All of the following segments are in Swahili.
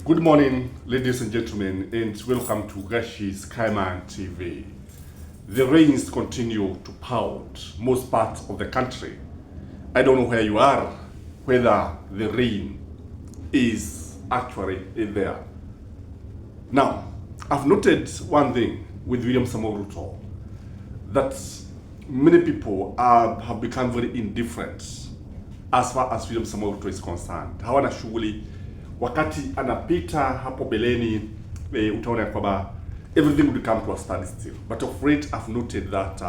Good morning, ladies and gentlemen, and welcome to Gashi's Kaiman TV. The rains continue to pound most parts of the country. I don't know where you are, whether the rain is actually there. Now, I've noted one thing with William Samoei Ruto, that many people have become very indifferent as far as William Samoei Ruto is concerned. Hawana shughuli. Wakati anapita hapo beleni, utaona kwamba everything would come to a standstill. But of late, I've noted that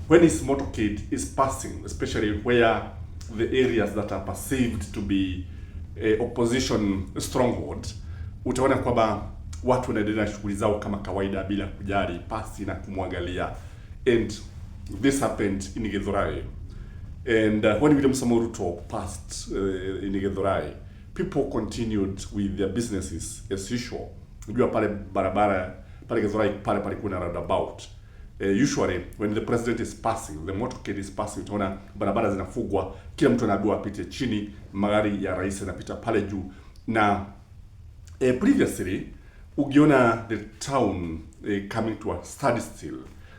when his motorcade is passing, especially where the areas that are perceived to be opposition stronghold, utaona kwamba watu wanaendelea na shughuli zao kama kawaida bila kujali pasi na kumwangalia. And this happened in Githurai. And when William Samoei Ruto passed in Githurai, people continued with their businesses as usual. Unajua pale barabara pale Githurai pale kuna roundabout. Usually when the president is passing, the motorcade is passing, utaona barabara zinafungwa, kila mtu anaambiwa apite chini, magari ya rais yanapita pale juu. Na previously ukiona the town coming to a standstill,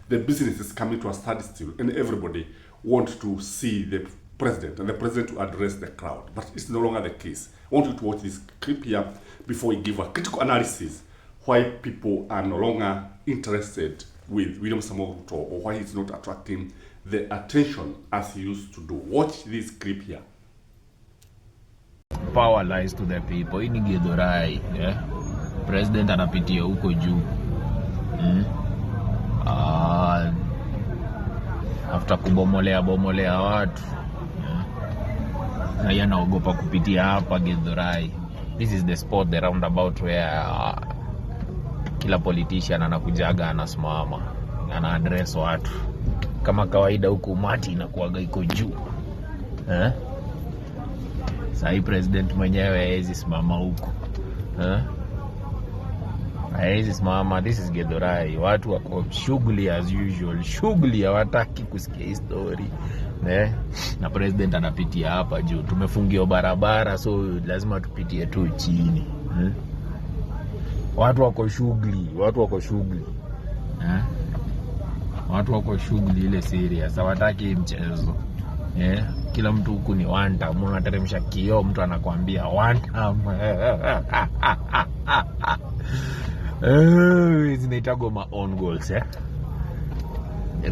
the business is coming to a standstill, and everybody want to see the president and the president to address the crowd. But it's no longer the case. I want you to watch this clip here before we give a critical analysis why people are no longer interested with William Samoei Ruto, or why he's not attracting the attention as he used to do. Watch this clip here. Power lies to the people. Hii ni Githurai, yeah? President anapitia huko juu. After kubomolea watu, yeah? Na yeye anaogopa kupitia hapa Githurai. This is the spot, the roundabout where kila politician anakujaga anasimama, ana address watu. Kama kawaida huku umati inakuaga iko juu. Sasa president mwenyewe hawezi simama huko. Hawezi simama. This is Githurai. Watu wako shughuli as usual. Shughuli, hawataki kusikia history. Na president anapitia hapa juu. Tumefungiwa barabara, so lazima tupitie tu chini. Watu wako shughuli. Watu wako shughuli ile serious. Hawataki mchezo. Kila mtu huku ni one time. Unateremsha kioo, mtu anakuambia one time. Zinaitagwa my own goals,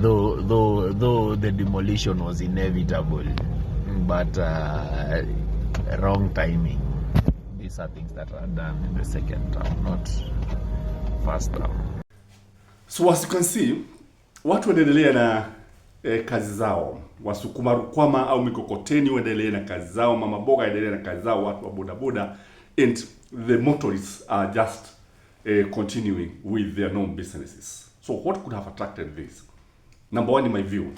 though the demolition was inevitable, but wrong timing. These are things that are done in the second term, not first term. So as you can see, watu waendelea na kazi zao, wasukuma rukwama au mikokoteni waendelea na kazi zao, mama boga waendelea na kazi zao, watu wa bodaboda, and the motorists are just continuing with their known businesses. So what could have attracted this? Number one, in my view,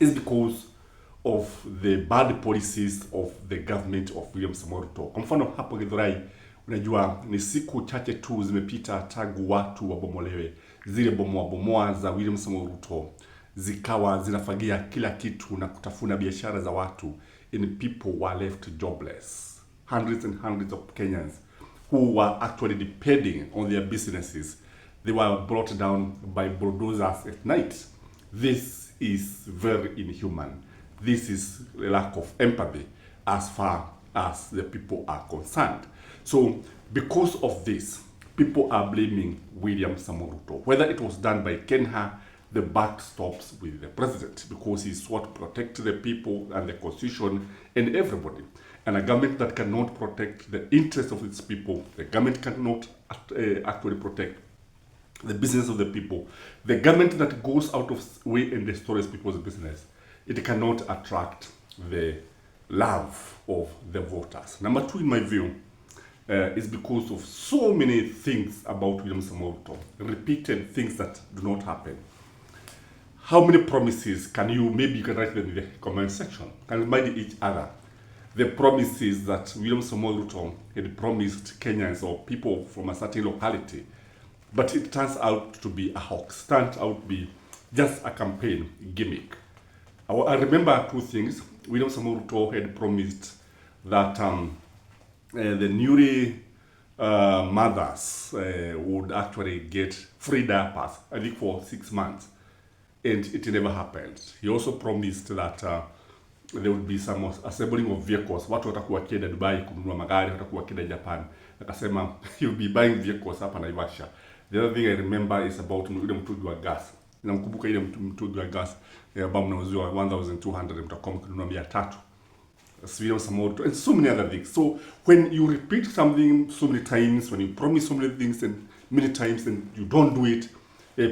is because of the bad policies of the government of William Samoei Ruto. Kwa mfano hapo Githurai, unajua ni siku chache tu zimepita tangu watu wabomolewe. Zile bomoa za William Samoei Ruto zikawa zinafagia kila kitu na kutafuna biashara za watu, and people were left jobless. Hundreds and hundreds of Kenyans who were actually depending on their businesses, they were brought down by bulldozers at night. This is very inhuman. This is a lack of empathy as far as the people are concerned. So because of this, people are blaming William Samoei Ruto. Whether it was done by Kenya, the buck stops with the president, because he's what to protect the people and the constitution and everybody. And a government that cannot protect the interests of its people, the government cannot actually protect the business of the people, the government that goes out of way and destroys people's business, it cannot attract the love of the voters. Number two, in my view, is because of so many things about William Samoei Ruto, repeated things that do not happen. How many promises can you, maybe you can write them in the comment section, can remind each other the promises that William Samoei Ruto had promised Kenyans or people from a certain locality, but it turns out to be a hoax, turns out to be just a campaign gimmick. I remember two things. William Samoei Ruto had promised that the newly mothers would actually get free diapers, I think for 6 months, and it never happened. He also promised that there would be some assembling of vehicles. Watu watakuwa wakienda Dubai kununua magari, watakuwa wakienda Japan. Akasema he'll be buying vehicles hapa Naivasha. The other thing I remember is about ile mtungi wa gas. Namkumbuka ile mtungi wa gas ambao mnauziwa 1200 mtakuwa mkinunua 300. And so many other things. So when you repeat something so many times, when you promise so many things and many times and you don't do it,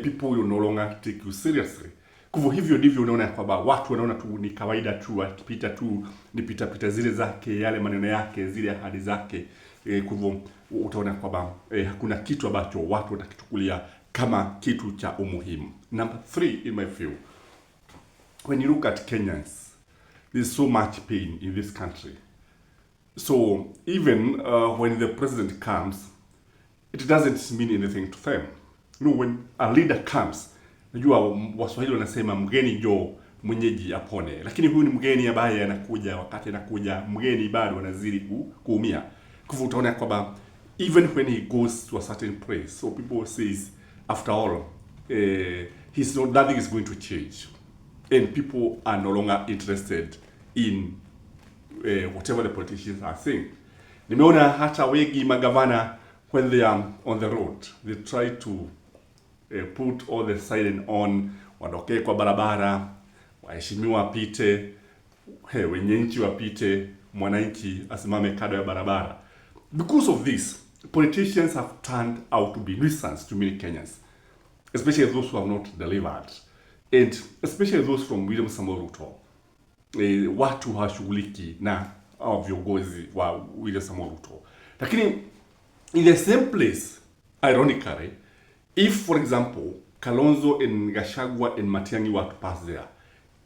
people will no longer take you seriously. Kwa hivyo ndivyo unaona kwamba watu wanaona tu ni kawaida tu, akipita tu ni pita zile zake, yale maneno yake, zile ahadi zake. Kwa hivyo utaona kwamba hakuna kitu ambacho watu watakichukulia kama kitu cha umuhimu. Number 3 in my view, when you look at Kenyans, there's so much pain in this country. So even when the president comes, it doesn't mean anything to them. You know, when a leader comes, najua Waswahili wanasema mgeni njoo mwenyeji apone. Lakini huyu ni mgeni ambaye anakuja, wakati anakuja mgeni bado anazidi kuumia. Kwa hivyo utaona kwamba even when he goes to a certain place, so people says after all, nothing is going to change. And people are no longer interested in whatever the politicians are saying. Nimeona hata wengi magavana, when they are on the road, they try to put all the siren on, waondoke kwa barabara, waheshimiwa wapite, wenye nchi wapite, mwananchi asimame kando ya barabara. Because of this, politicians have turned out to be nuisance to many Kenyans, especially those who have not delivered, and especially those from William Samoei Ruto. Watu hawashughuliki na viongozi wa William Samoei Ruto. Lakini in the same place, ironically, if for example Kalonzo and Gachagua and Matiang'i were to pass there,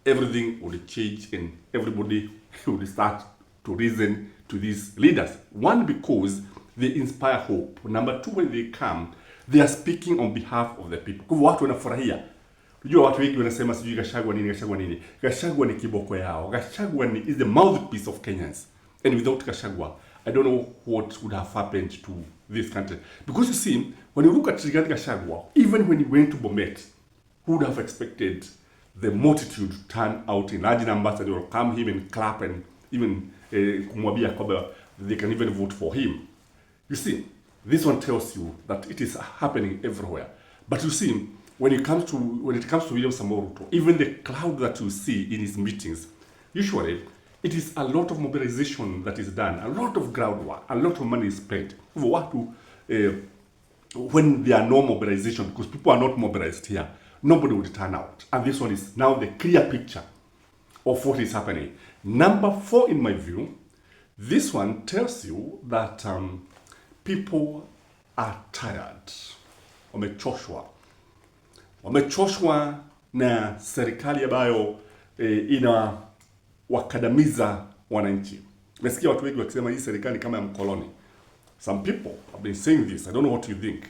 everything would change and everybody would start to listen to these leaders. One, because they inspire hope. Number 2, when they come, they are speaking on behalf of the people. Kwa watu wanafurahia. Unajua watu wengi wanasema sijui Gachagua nini. Gachagua ni kiboko yao. Gachagua is the mouthpiece of Kenyans. And without Gachagua, I don't know what would have happened to this country. Because you see, when you look at Rigathi Gachagua, even when he went to Bomet, who would have expected the multitude to turn out in large numbers and they will come him and clap and even kumwambia kwamba they can even vote for him. You see, this one tells you that it is happening everywhere. But you see, when it comes to William Samoei Ruto, even the crowd that you see in his meetings, usually it is a lot of mobilization that is done, a lot of groundwork, a lot of money is spent. When there are no mobilization, because people are not mobilized here, nobody would turn out. And this one is now the clear picture of what is happening. Number 4, in my view, this one tells you that people are tired. Wamechoshwa na serikali ambayo ina wakandamiza wananchi. Nasikia watu wengi wakisema hii serikali kama ya mkoloni. Some people have been saying this. I don't know what you think.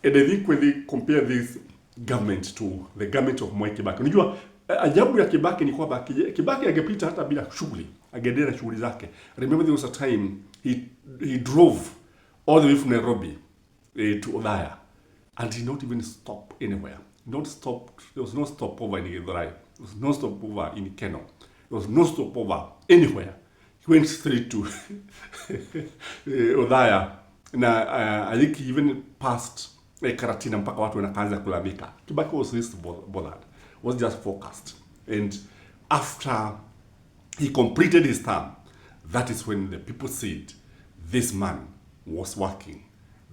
And I think when they compare this government to the government of Mwai Kibaki. Unajua ajabu ya Kibaki ni kwamba Kibaki angepita hata bila shughuli, angeendelea na shughuli zake. I remember there was a time he drove all the way from Nairobi to Othaya and he not even stop anywhere. There was no stopover in Githurai. There was no stopover in Keno. There was no stopover anywhere. He went straight to Othaya. Na I think he even passed Karatina mpaka watu wanaanza kulamika. Kibaki was least bothered. Was just focused. And after he completed his term, that is when the people said, this man was working.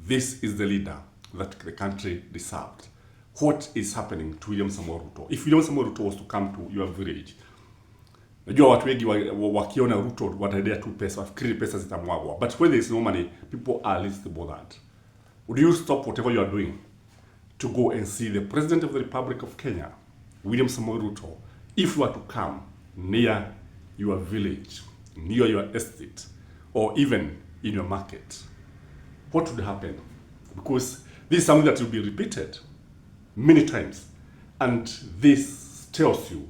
This is the leader that the country deserved. What is happening to William Samoei Ruto? If William Samoei Ruto was to come to your village, najua watu wengi wakiona Ruto wataendea tu pesa, wafikiri pesa zitamwagwa. But when there is no money, people are least bothered. Would you stop whatever you are doing to go and see the President of the Republic of Kenya, William Samoei Ruto, if you were to come near your village, near your estate, or even in your market? What would happen? Because this is something that will be repeated many times. And this tells you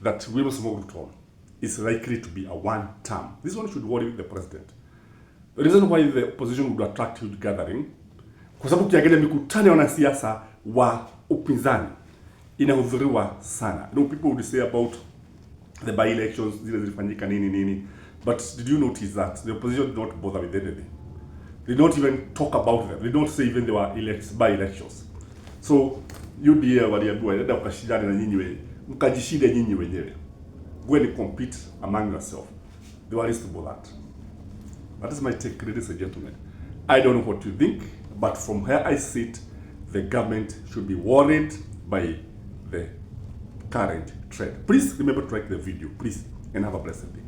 that William Samoei Ruto is likely to be a one-term. This one should worry the president. The reason why the opposition would attract huge gathering, kwa sababu ukiangalia mikutano ya wanasiasa wa upinzani inahudhuriwa sana. People would say about the by-elections, zile zilifanyika nini. But did you notice that the opposition did not bother with anything? They don't even talk about them. They don't say even there were by-elections. So UDA waliambiwa enda ukashindane na nyinyi wenyewe, mkajishinde nyinyi wenyewe. Go and compete among yourself. They were listening to that. That is my take, ladies and gentlemen. I don't know what you think, but from where I sit, the government should be worried by the current trend. Please remember to like the video, please, and have a blessed day.